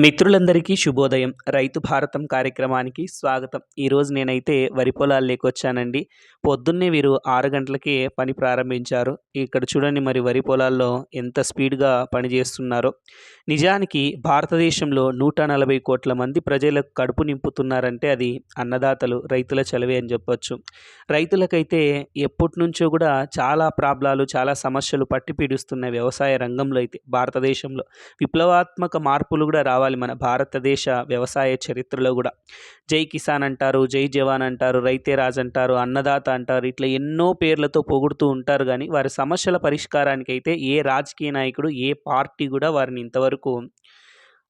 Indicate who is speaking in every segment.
Speaker 1: మిత్రులందరికీ శుభోదయం. రైతు భారతం కార్యక్రమానికి స్వాగతం. ఈరోజు నేనైతే వరి పొలాల్లోకొచ్చానండి. పొద్దున్నే వీరు 6 గంటలకే పని ప్రారంభించారు. ఇక్కడ చూడండి మరి వరి పొలాల్లో ఎంత స్పీడ్‌గా పని చేస్తున్నారో. నిజానికి భారతదేశంలో 140 కోట్ల మంది ప్రజలకు కడుపు నింపుతున్నారంటే అది అన్నదాతలు, రైతుల చలవే అని చెప్పొచ్చు. రైతులకైతే ఎప్పటినుంచో కూడా చాలా ప్రాబ్లాలు, చాలా సమస్యలు పట్టి పీడిస్తున్నాయి వ్యవసాయ రంగంలో అయితే భారతదేశంలో. విప్లవాత్మక మార్పులు కూడా రావాలి మన భారతదేశ వ్యవసాయ చరిత్రలో కూడా. జై కిసాన్ అంటారు, జై జవాన్ అంటారు, రైతే రాజు అంటారు, అన్నదాత అంటారు. ఇట్లా ఎన్నో పేర్లతో పొగుడుతూ ఉంటారు గానీ, వారి సమస్యల పరిష్కారానికైతే ఏ రాజకీయ నాయకుడు, ఏ పార్టీ కూడా వారిని ఇంతవరకు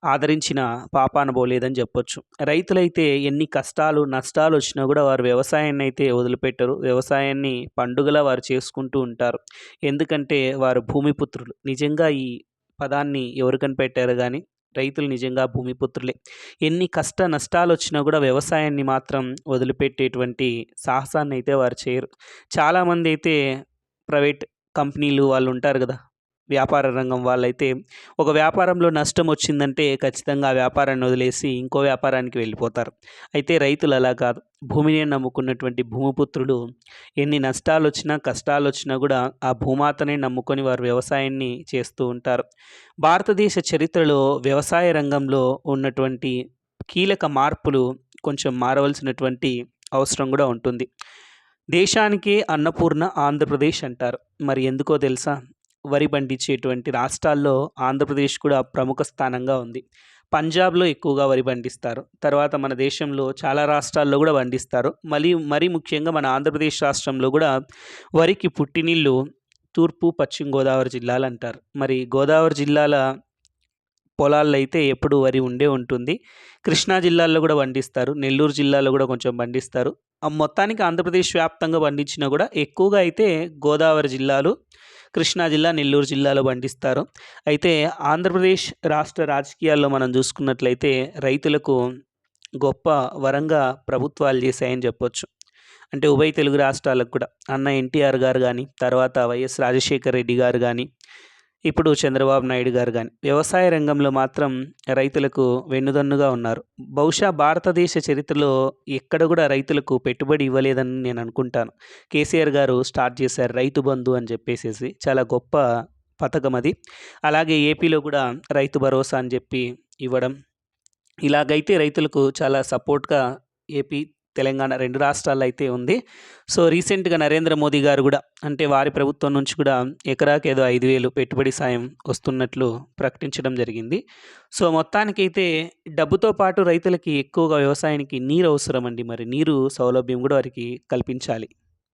Speaker 1: ఆదరించిన పాపాన పోలేదని చెప్పొచ్చు. రైతులైతే ఎన్ని కష్టాలు, నష్టాలొచ్చినా కూడా వారు వ్యవసాయాన్నయితే వదిలిపెట్టరు. వ్యవసాయాన్ని పండుగలా వారు చేసుకుంటూ ఉంటారు. ఎందుకంటే వారు భూమిపుత్రులు. నిజంగా ఈ పదాన్ని ఎవరు కనిపెట్టారో గానీ రైతులు నిజంగా భూమిపుత్రులే. ఎన్ని కష్ట నష్టాలొచ్చినా కూడా వ్యవసాయాన్ని మాత్రం వదిలిపెట్టేటువంటి సాహసాన్నయితే వారు చేయరు. చాలామంది అయితే ప్రైవేట్ కంపెనీలు వాళ్ళు ఉంటారు గదా! వ్యాపార రంగం వాళ్ళైతే ఒక వ్యాపారంలో నష్టం వచ్చిందంటే ఖచ్చితంగా ఆ వ్యాపారాన్ని వదిలేసి ఇంకో వ్యాపారానికి వెళ్ళిపోతారు. అయితే రైతులు అలా కాదు. భూమిని నమ్ముకున్నటువంటి భూమిపుత్రులు ఎన్ని నష్టాలొచ్చినా, కష్టాలొచ్చినా కూడా ఆ భూమాతనే నమ్ముకొని వారు వ్యవసాయాన్ని చేస్తూ ఉంటారు. భారతదేశ చరిత్రలో వ్యవసాయ రంగంలో ఉన్నటువంటి కీలక మార్పులు కొంచెం మారవలసినటువంటి అవసరం కూడా ఉంటుంది. దేశానికే అన్నపూర్ణ ఆంధ్రప్రదేశ్ అంటారు. మరి ఎందుకో తెలుసా? వరి పండించేటువంటి రాష్ట్రాల్లో ఆంధ్రప్రదేశ్ కూడా ప్రముఖ స్థానంగా ఉంది. పంజాబ్‌లో ఎక్కువగా వరి పండిస్తారు. తర్వాత మన దేశంలో చాలా రాష్ట్రాల్లో కూడా పండిస్తారు. మరీ ముఖ్యంగా మన ఆంధ్రప్రదేశ్ రాష్ట్రంలో కూడా వరికి పుట్టినిల్లు తూర్పు, పశ్చిమ గోదావరి జిల్లాలంటారు. మరి గోదావరి జిల్లాల పొలాల్లో అయితే ఎప్పుడు వరి ఉండే ఉంటుంది. కృష్ణా జిల్లాల్లో కూడా పండిస్తారు. నెల్లూరు జిల్లాలో కూడా కొంచెం పండిస్తారు. మొత్తానికి ఆంధ్రప్రదేశ్ వ్యాప్తంగా పండించినా కూడా ఎక్కువగా అయితే గోదావరి జిల్లాలు, కృష్ణా జిల్లా, నెల్లూరు జిల్లాలో పండిస్తారు. అయితే ఆంధ్రప్రదేశ్ రాష్ట్ర రాజకీయాల్లో మనం చూసుకున్నట్లయితే రైతులకు గొప్ప వరంగా ప్రభుత్వాలు చేశాయని చెప్పొచ్చు. అంటే ఉభయ తెలుగు రాష్ట్రాలకు కూడా అన్న ఎన్టీఆర్ గారు గానీ, తర్వాత వైఎస్ రాజశేఖర రెడ్డి గారు గానీ, ఇప్పుడు చంద్రబాబు నాయుడు గారు గానీ, వ్యవసాయ రంగంలో మాత్రం రైతులకు వెన్నుదన్నుగా ఉన్నారు. బహుశా భారతదేశ చరిత్రలో ఎక్కడ కూడా రైతులకు పెట్టుబడి ఇవ్వలేదని నేను అనుకుంటాను. కేసీఆర్ గారు స్టార్ట్ చేశారు రైతు బంధు అని చెప్పేసేసి. చాలా గొప్ప పథకం అది. అలాగే ఏపీలో కూడా రైతు భరోసా అని చెప్పి ఇవ్వడం. ఇలాగైతే రైతులకు చాలా సపోర్ట్‌గా ఏపీ, తెలంగాణ 2 రాష్ట్రాల్లో అయితే ఉంది. సో, రీసెంట్‌గా నరేంద్ర మోదీ గారు గూడా అంటే వారి ప్రభుత్వం నుంచి కూడా ఎకరాకేదో 5,000 పెట్టుబడి సాయం వస్తున్నట్లు ప్రకటించడం జరిగింది. సో, మొత్తానికైతే డబ్బుతో పాటు రైతులకి ఎక్కువగా వ్యవసాయానికి నీరు అవసరమండి. మరి నీరు సౌలభ్యం గూడా వారికి కల్పించాలి.